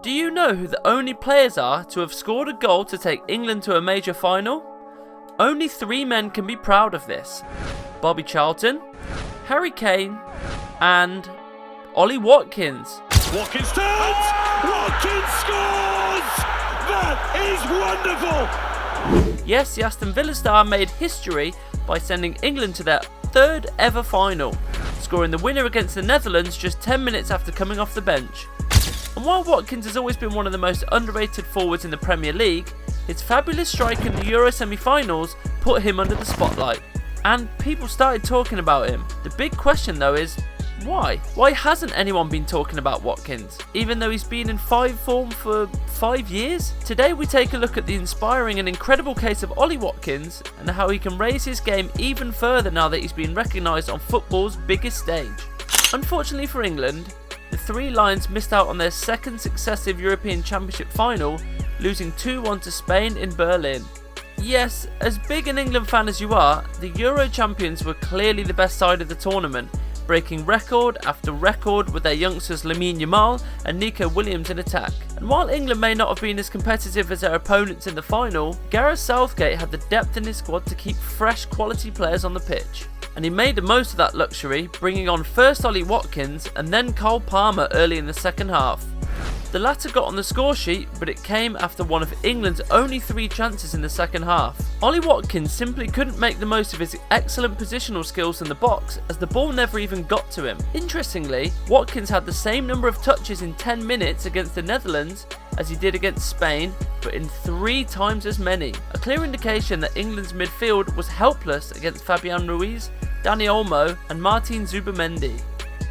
Do you know who the only players are to have scored a goal to take England to a major final? Only 3 men can be proud of this: Bobby Charlton, Harry Kane, and Ollie Watkins. Watkins turns! Watkins scores! That is wonderful! Yes, the Aston Villa star made history by sending England to their 3rd ever final, scoring the winner against the Netherlands just 10 minutes after coming off the bench. And while Watkins has always been one of the most underrated forwards in the Premier League, his fabulous strike in the Euro semi-finals put him under the spotlight, and people started talking about him. The big question though is, why? Why hasn't anyone been talking about Watkins, even though he's been in form for 5 years? Today we take a look at the inspiring and incredible case of Ollie Watkins and how he can raise his game even further now that he's been recognised on football's biggest stage. Unfortunately for England, the Three Lions missed out on their 2nd successive European Championship final, losing 2-1 to Spain in Berlin. Yes, as big an England fan as you are, the Euro champions were clearly the best side of the tournament, breaking record after record with their youngsters Lamine Yamal and Nico Williams in attack. And while England may not have been as competitive as their opponents in the final, Gareth Southgate had the depth in his squad to keep fresh quality players on the pitch. And he made the most of that luxury, bringing on first Ollie Watkins and then Cole Palmer early in the second half. The latter got on the score sheet, but it came after one of England's only 3 chances in the second half. Ollie Watkins simply couldn't make the most of his excellent positional skills in the box, as the ball never even got to him. Interestingly, Watkins had the same number of touches in 10 minutes against the Netherlands as he did against Spain, but in 3 times as many. A clear indication that England's midfield was helpless against Fabian Ruiz, Dani Olmo and Martin Zubimendi.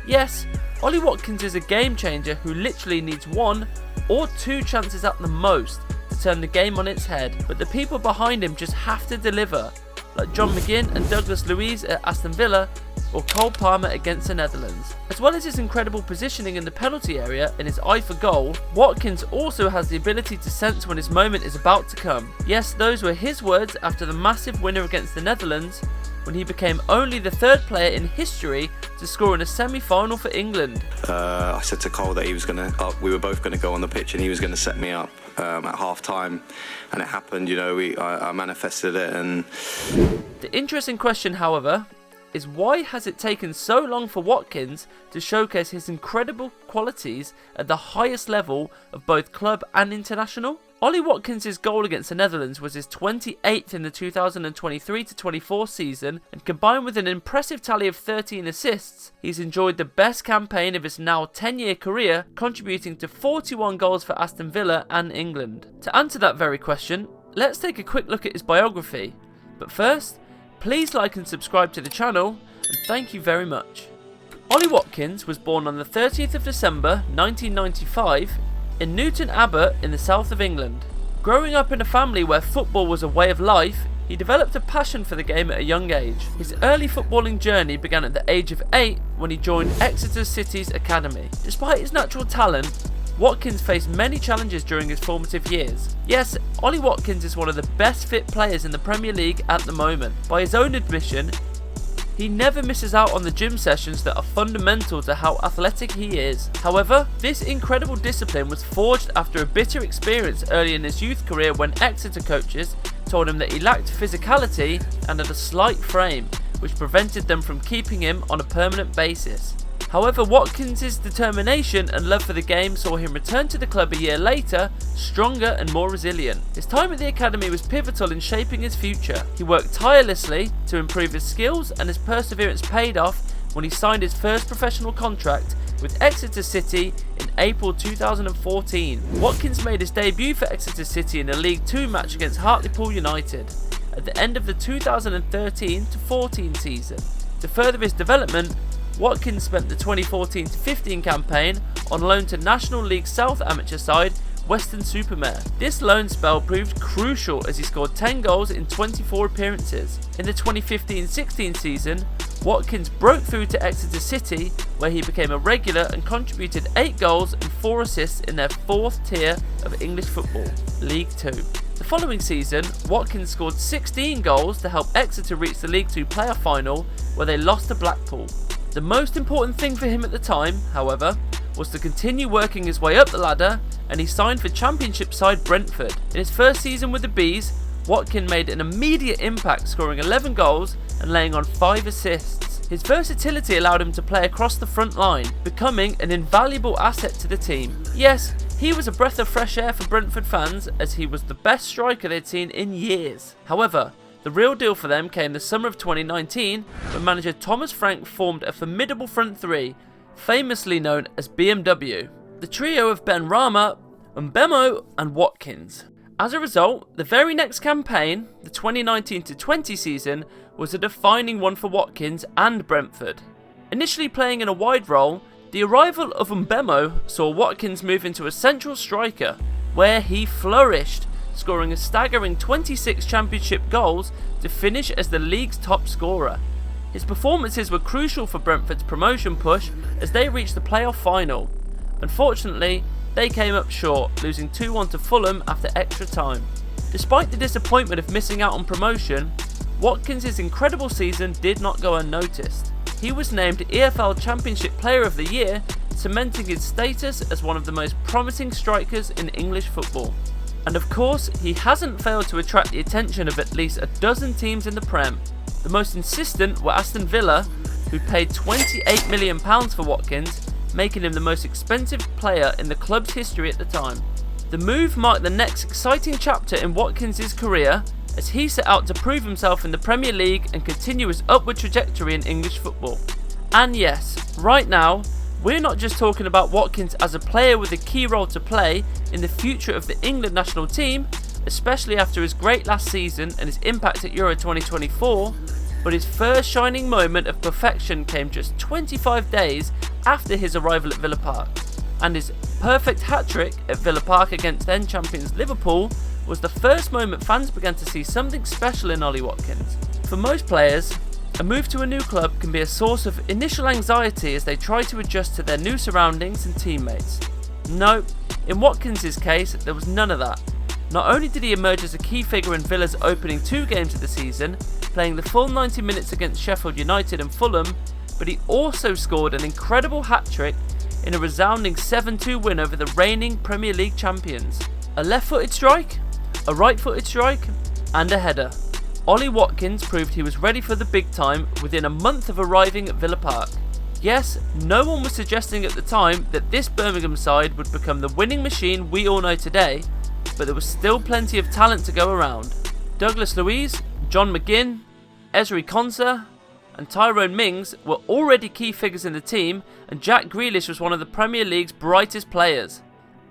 Yes, Ollie Watkins is a game changer who literally needs 1 or 2 chances at the most to turn the game on its head, but the people behind him just have to deliver, like John McGinn and Douglas Luiz at Aston Villa or Cole Palmer against the Netherlands. As well as his incredible positioning in the penalty area and his eye for goal, Watkins also has the ability to sense when his moment is about to come. Yes, those were his words after the massive winner against the Netherlands, when he became only the 3rd player in history to score in a semi-final for England. I said to Cole that we were both going to go on the pitch and he was going to set me up at half time, and it happened. I manifested it. And the interesting question, however, is why has it taken so long for Watkins to showcase his incredible qualities at the highest level of both club and international? Ollie Watkins' goal against the Netherlands was his 28th in the 2023-24 season, and combined with an impressive tally of 13 assists, he's enjoyed the best campaign of his now 10-year career, contributing to 41 goals for Aston Villa and England. To answer that very question, let's take a quick look at his biography. But first, please like and subscribe to the channel, and thank you very much. Ollie Watkins was born on the 30th of December 1995 in Newton Abbot in the south of England. Growing up in a family where football was a way of life, he developed a passion for the game at a young age. His early footballing journey began at the age of 8 when he joined Exeter City's academy. Despite his natural talent, Watkins faced many challenges during his formative years. Yes, Ollie Watkins is one of the best fit players in the Premier League at the moment. By his own admission, he never misses out on the gym sessions that are fundamental to how athletic he is. However, this incredible discipline was forged after a bitter experience early in his youth career when Exeter coaches told him that he lacked physicality and had a slight frame, which prevented them from keeping him on a permanent basis. However, Watkins' determination and love for the game saw him return to the club a year later, stronger and more resilient. His time at the academy was pivotal in shaping his future. He worked tirelessly to improve his skills, and his perseverance paid off when he signed his first professional contract with Exeter City in April 2014. Watkins made his debut for Exeter City in a League 2 match against Hartlepool United at the end of the 2013-14 season. To further his development, Watkins spent the 2014-15 campaign on loan to National League South amateur side Weston-super-Mare. This loan spell proved crucial as he scored 10 goals in 24 appearances. In the 2015-16 season, Watkins broke through to Exeter City, where he became a regular and contributed 8 goals and 4 assists in their 4th tier of English football, League 2. The following season, Watkins scored 16 goals to help Exeter reach the League 2 playoff final, where they lost to Blackpool. The most important thing for him at the time, however, was to continue working his way up the ladder and he signed for Championship side Brentford. In his first season with the Bees, Watkins made an immediate impact, scoring 11 goals and laying on 5 assists. His versatility allowed him to play across the front line, becoming an invaluable asset to the team. Yes, he was a breath of fresh air for Brentford fans, as he was the best striker they'd seen in years. However, the real deal for them came the summer of 2019, when manager Thomas Frank formed a formidable front three, famously known as BMW. The trio of Ben Rama, Mbemo and Watkins. As a result, the very next campaign, the 2019-20 season, was a defining one for Watkins and Brentford. Initially playing in a wide role, the arrival of Mbemo saw Watkins move into a central striker, where he flourished, scoring a staggering 26 Championship goals to finish as the league's top scorer. His performances were crucial for Brentford's promotion push as they reached the playoff final. Unfortunately, they came up short, losing 2-1 to Fulham after extra time. Despite the disappointment of missing out on promotion, Watkins' incredible season did not go unnoticed. He was named EFL Championship Player of the Year, cementing his status as one of the most promising strikers in English football. And of course, he hasn't failed to attract the attention of at least a dozen teams in the Prem. The most insistent were Aston Villa, who paid £28 million for Watkins, making him the most expensive player in the club's history at the time. The move marked the next exciting chapter in Watkins' career, as he set out to prove himself in the Premier League and continue his upward trajectory in English football. And yes, right now, we're not just talking about Watkins as a player with a key role to play in the future of the England national team, especially after his great last season and his impact at Euro 2024, but his first shining moment of perfection came just 25 days after his arrival at Villa Park, and his perfect hat-trick at Villa Park against then champions Liverpool was the first moment fans began to see something special in Ollie Watkins. For most players, a move to a new club can be a source of initial anxiety as they try to adjust to their new surroundings and teammates. No, in Watkins' case, there was none of that. Not only did he emerge as a key figure in Villa's opening 2 games of the season, playing the full 90 minutes against Sheffield United and Fulham, but he also scored an incredible hat-trick in a resounding 7-2 win over the reigning Premier League champions. A left-footed strike, a right-footed strike, and a header. Ollie Watkins proved he was ready for the big time within a month of arriving at Villa Park. Yes, no one was suggesting at the time that this Birmingham side would become the winning machine we all know today, but there was still plenty of talent to go around. Douglas Luiz, John McGinn, Ezri Konsa and Tyrone Mings were already key figures in the team, and Jack Grealish was one of the Premier League's brightest players.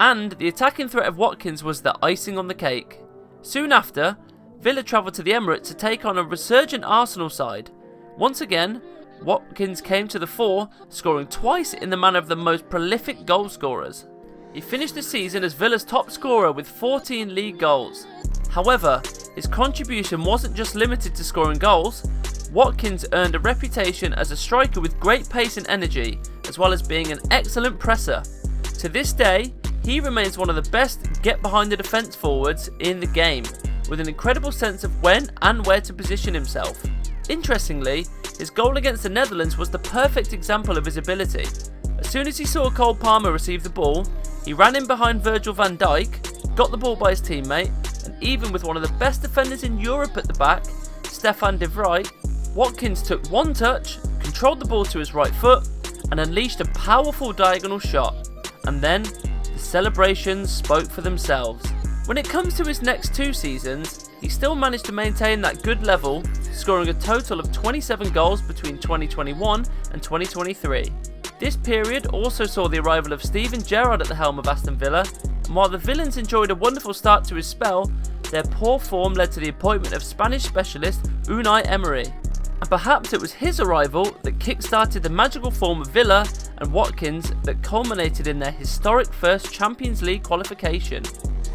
And the attacking threat of Watkins was the icing on the cake. Soon after, Villa travelled to the Emirates to take on a resurgent Arsenal side. Once again, Watkins came to the fore, scoring twice in the manner of the most prolific goal scorers. He finished the season as Villa's top scorer with 14 league goals. However, his contribution wasn't just limited to scoring goals. Watkins earned a reputation as a striker with great pace and energy, as well as being an excellent presser. To this day, he remains one of the best get-behind-the-defence forwards in the game, with an incredible sense of when and where to position himself. Interestingly, his goal against the Netherlands was the perfect example of his ability. As soon as he saw Cole Palmer receive the ball, he ran in behind Virgil van Dijk, got the ball by his teammate, and even with one of the best defenders in Europe at the back, Stefan de Vrij, Watkins took one touch, controlled the ball to his right foot, and unleashed a powerful diagonal shot. And then, the celebrations spoke for themselves. When it comes to his next 2 seasons, he still managed to maintain that good level, scoring a total of 27 goals between 2021 and 2023. This period also saw the arrival of Steven Gerrard at the helm of Aston Villa, and while the Villains enjoyed a wonderful start to his spell, their poor form led to the appointment of Spanish specialist Unai Emery. And perhaps it was his arrival that kick-started the magical form of Villa and Watkins that culminated in their historic first Champions League qualification.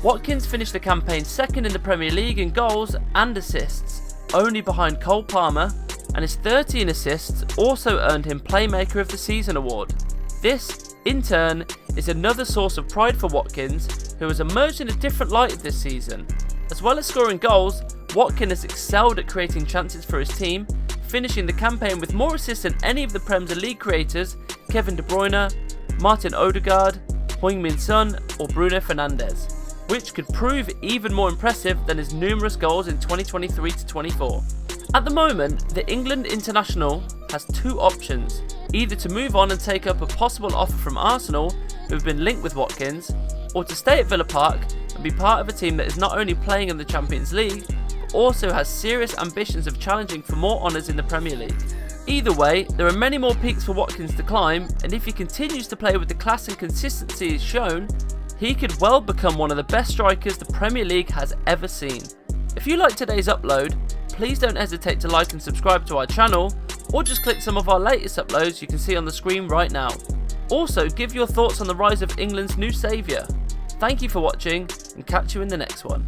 Watkins finished the campaign second in the Premier League in goals and assists, only behind Cole Palmer, and his 13 assists also earned him Playmaker of the Season award. This, in turn, is another source of pride for Watkins, who has emerged in a different light this season. As well as scoring goals, Watkins has excelled at creating chances for his team, finishing the campaign with more assists than any of the Prem's elite creators, Kevin De Bruyne, Martin Odegaard, Heung-min Son or Bruno Fernandes, which could prove even more impressive than his numerous goals in 2023-24. At the moment, the England international has two options, either to move on and take up a possible offer from Arsenal, who have been linked with Watkins, or to stay at Villa Park and be part of a team that is not only playing in the Champions League, but also has serious ambitions of challenging for more honours in the Premier League. Either way, there are many more peaks for Watkins to climb, and if he continues to play with the class and consistency he's shown, he could well become one of the best strikers the Premier League has ever seen. If you liked today's upload, please don't hesitate to like and subscribe to our channel, or just click some of our latest uploads you can see on the screen right now. Also, give your thoughts on the rise of England's new saviour. Thank you for watching, and catch you in the next one.